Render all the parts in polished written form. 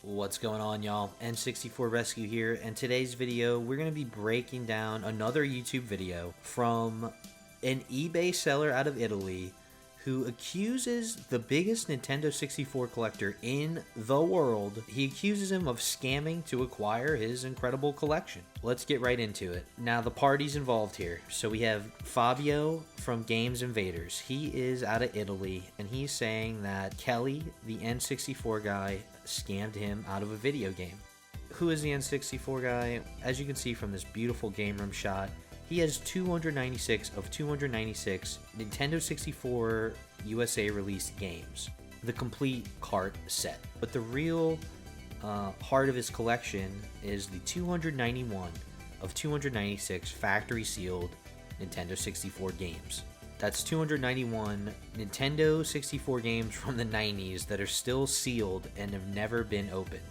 What's going on, y'all? N64 Rescue here, and today's video we're going to be breaking down another YouTube video from an eBay seller out of Italy who accuses the biggest Nintendo 64 collector in the world. He accuses him of scamming to acquire his incredible collection. Let's get right into it. Now, the parties involved here. So we have Fabio from Games Invaders. He is out of Italy, and he's saying that Kelly, the N64 guy, scammed him out of a video game. Who is the N64 guy? As you can see from this beautiful game room shot, he has 296 of 296 Nintendo 64 USA released games, the complete cart set. But the real heart of his collection is the 291 of 296 factory sealed Nintendo 64 games. That's 291 Nintendo 64 games from the 90s that are still sealed and have never been opened.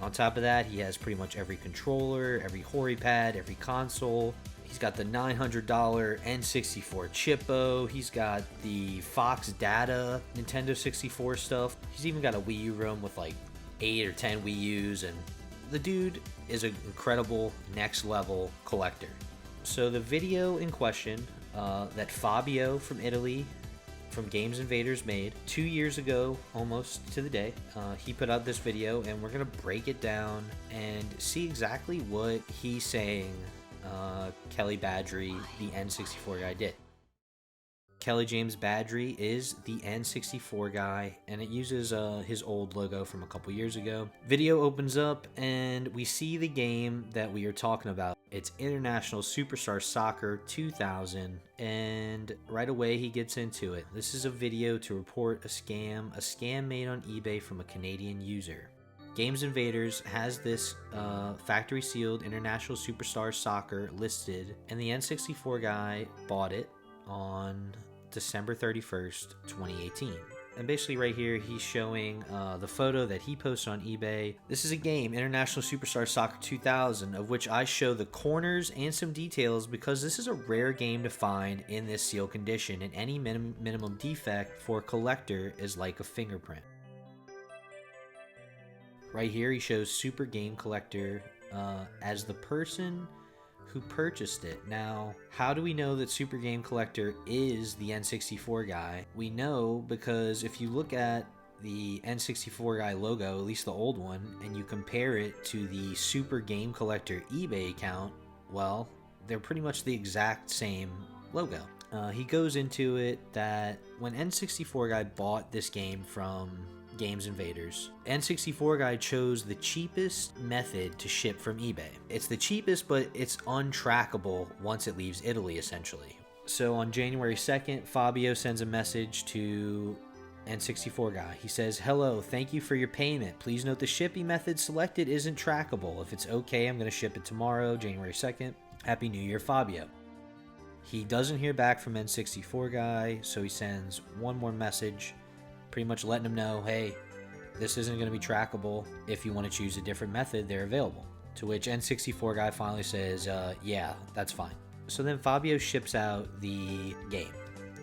On top of that, he has pretty much every controller, every Hori pad, every console. He's got the $900 N64 Chippo. He's got the Fox Data Nintendo 64 stuff. He's even got a Wii U room with like 8 or 10 Wii U's, and the dude is an incredible next level collector. So the video in question that Fabio from Italy, from Games Invaders, made 2 years ago, almost to the day, he put out this video, and we're gonna break it down and see exactly what he's saying Kelly Badry, the N64 guy, did. Kelly James Badry is the N64 guy, and it uses his old logo from a couple years ago. Video opens up, and we see the game that we are talking about. It's International Superstar Soccer 2000, and right away he gets into it. This is a video to report a scam made on eBay from a Canadian user. Games Invaders has this factory sealed International Superstar Soccer listed, and the N64 guy bought it on December 31st, 2018. And basically right here, he's showing the photo that he posted on eBay. This is a game, International Superstar Soccer 2000, of which I show the corners and some details because this is a rare game to find in this sealed condition, and any minimum defect for a collector is like a fingerprint. Right here, he shows Super Game Collector as the person who purchased it. Now, how do we know that Super Game Collector is the N64 guy? We know because if you look at the N64 guy logo, at least the old one, and you compare it to the Super Game Collector eBay account, well, they're pretty much the exact same logo. He goes into it that when N64 guy bought this game from Games Invaders, N64 guy chose the cheapest method to ship from eBay. It's the cheapest, but it's untrackable once it leaves Italy, essentially. So on January 2nd, Fabio sends a message to N64 guy. He says, "Hello, thank you for your payment. Please note the shipping method selected isn't trackable. If it's okay, I'm going to ship it tomorrow, January 2nd. Happy New Year, Fabio." He doesn't hear back from N64 guy, so he sends one more message, pretty much letting him know, hey, this isn't going to be trackable. If you want to choose a different method, they're available. To which N64 guy finally says, yeah, that's fine. So then Fabio ships out the game.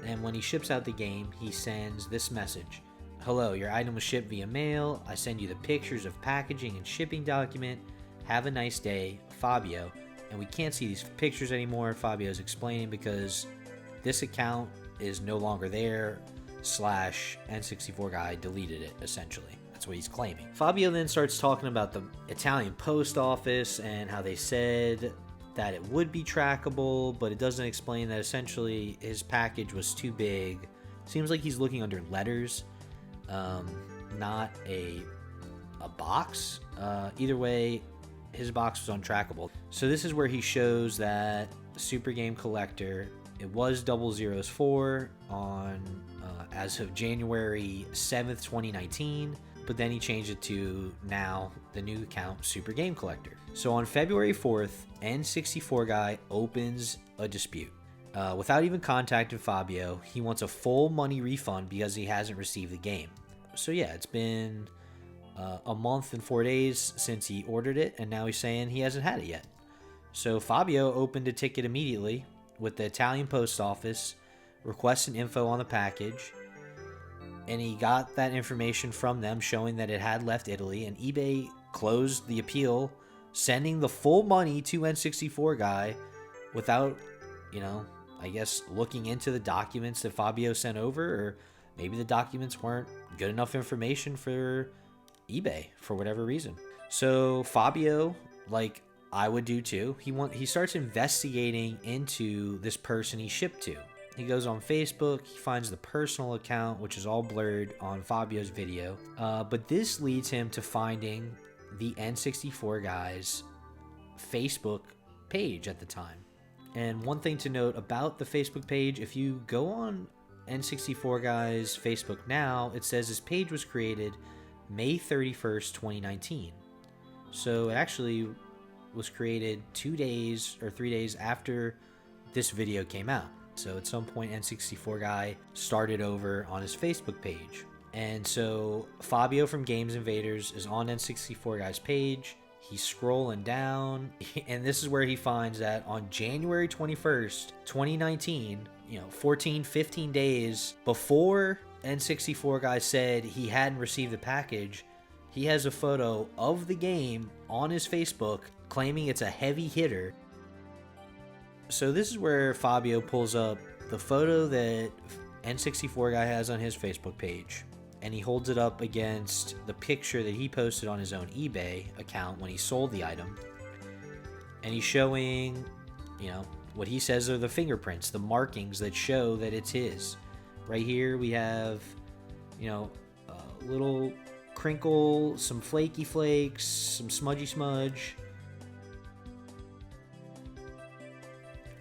And when he ships out the game, he sends this message. "Hello, your item was shipped via mail. I send you the pictures of packaging and shipping document. Have a nice day, Fabio." And we can't see these pictures anymore. Fabio's explaining because this account is no longer there. N64 guy deleted it, essentially. That's what he's claiming. Fabio then starts talking about the Italian post office and how they said that it would be trackable, but it doesn't explain that essentially his package was too big. Seems like he's looking under letters, not a box. Either way, his box was untrackable. So this is where he shows that Super Game Collector, it was 004 on as of January 7th, 2019, but then he changed it to now the new account, Super Game Collector. So on February 4th, N64 guy opens a dispute. Without even contacting Fabio, he wants a full money refund because he hasn't received the game. So yeah, it's been a month and 4 days since he ordered it, and now he's saying he hasn't had it yet. So Fabio opened a ticket immediately with the Italian post office, requesting info on the package. and he got that information from them showing that it had left Italy, and eBay closed the appeal, sending the full money to N64guy without, I guess looking into the documents that Fabio sent over, or maybe the documents weren't good enough information for eBay for whatever reason. So Fabio, like I would do too, he starts investigating into this person he shipped to. He goes on Facebook, he finds the personal account, which is all blurred on Fabio's video. But this leads him to finding the N64guy's Facebook page at the time. And one thing to note about the Facebook page, if you go on N64guy's Facebook now, it says his page was created May 31st, 2019. So it actually was created 2 days or 3 days after this video came out. So at some point, N64guy started over on his Facebook page. And so Fabio from Games Invaders is on N64guy's page. He's scrolling down, and this is where he finds that on January 21st, 2019, 15 days before N64guy said he hadn't received the package, he has a photo of the game on his Facebook claiming it's a heavy hitter. So this is where Fabio pulls up the photo that N64guy has on his Facebook page, and he holds it up against the picture that he posted on his own eBay account when he sold the item. And he's showing, what he says are the fingerprints, the markings that show that it's his. Right here we have, a little crinkle, some flaky flakes, some smudgy smudge.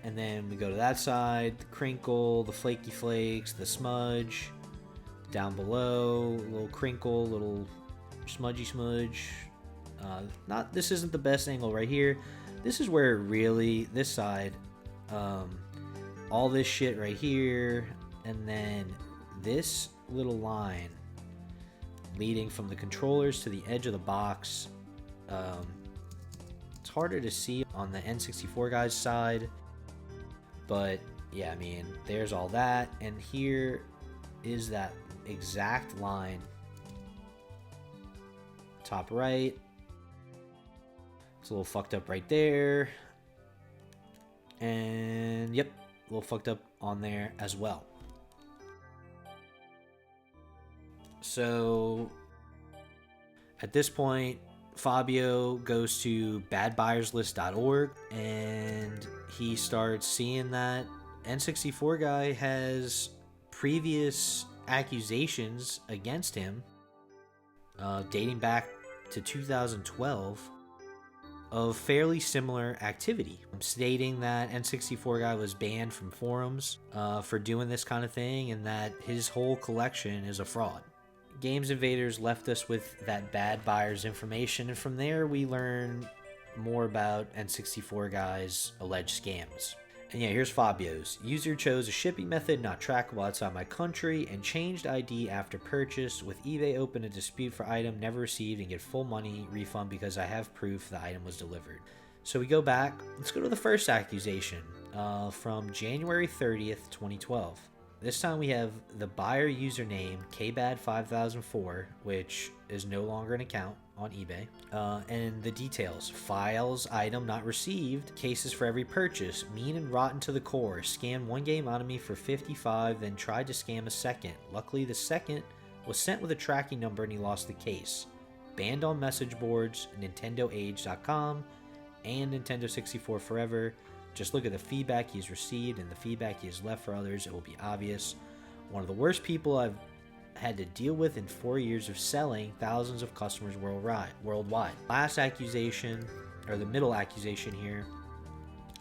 And then we go to that side, the crinkle, the flaky flakes, the smudge. Down below, a little crinkle, little smudgy smudge. This isn't the best angle right here. This is where really, this side, all this shit right here, and then this little line leading from the controllers to the edge of the box. It's harder to see on the N64guy's side, but yeah, I mean, there's all that, and here is that exact line, top right. It's a little fucked up right there, and yep, a little fucked up on there as well. So at this point, Fabio goes to badbuyerslist.org, and he starts seeing that N64guy has previous accusations against him dating back to 2012 of fairly similar activity, stating that N64guy was banned from forums for doing this kind of thing, and that his whole collection is a fraud. Games Invaders left us with that bad buyer's information, and from there we learn more about N64guy's alleged scams. And yeah, here's Fabio's. User chose a shipping method not trackable outside my country and changed ID after purchase. With eBay, open a dispute for item never received and get full money refund because I have proof the item was delivered. So we go back. Let's go to the first accusation from January 30th, 2012. This time we have the buyer username KBAD5004, which is no longer an account on eBay, and the details: files, item not received, cases for every purchase, mean and rotten to the core, scammed one game out of me for 55, then tried to scam a second. Luckily the second was sent with a tracking number and he lost the case. Banned on message boards, nintendoage.com and Nintendo 64 Forever. Just look at the feedback he's received and the feedback he has left for others. It will be obvious. One of the worst people I've had to deal with in 4 years of selling thousands of customers worldwide. Last accusation, or the middle accusation here.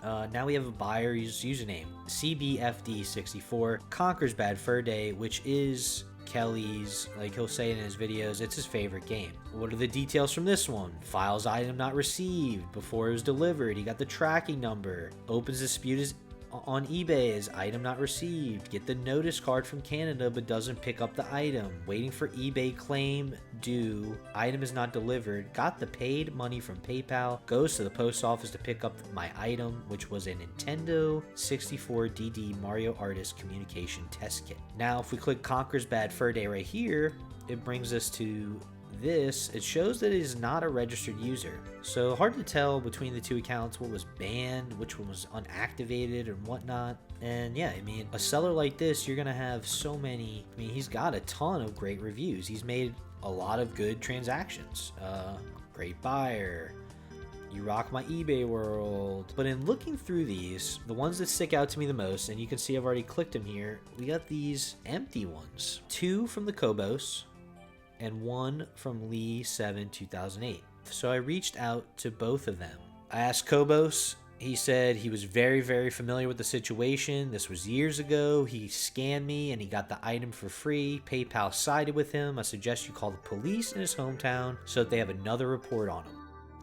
Now we have a buyer's username, CBFD64, Conquers Bad Fur Day, which is Kelly's, like he'll say in his videos, it's his favorite game. What are the details from this one? Files item not received before it was delivered. He got the tracking number. Opens dispute on eBay is item not received. Get the notice card from Canada but doesn't pick up the item. Waiting for eBay claim due. Item is not delivered. Got the paid money from PayPal. Goes to the post office to pick up my item, which was a Nintendo 64 DD Mario Artist communication test kit. Now, if we click Conker's Bad Fur Day right here, it brings us to this. It shows that it is not a registered user. So hard to tell between the two accounts what was banned, which one was unactivated and whatnot. And yeah, I mean, a seller like this, you're gonna have so many. I mean, he's got a ton of great reviews. He's made a lot of good transactions. Great buyer. You rock my eBay world. But in looking through these, the ones that stick out to me the most, and you can see I've already clicked them here, we got these empty ones. 2 from the Kobos and 1 from Lee 7 2008. So I reached out to both of them. I asked Kobos. He said he was very, very familiar with the situation. This was years ago. He scammed me and he got the item for free. PayPal sided with him. I suggest you call the police in his hometown so that they have another report on him.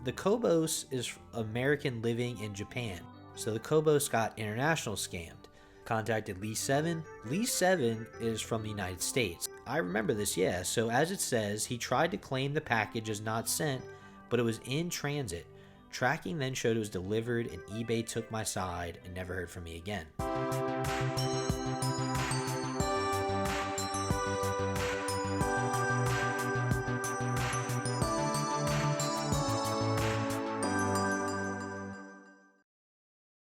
The Kobos is American living in Japan. So the Kobos got international scammed. Contacted Lee 7. Lee 7 is from the United States. I remember this, yeah. So as it says, he tried to claim the package as not sent, but it was in transit. Tracking then showed it was delivered and eBay took my side and never heard from me again.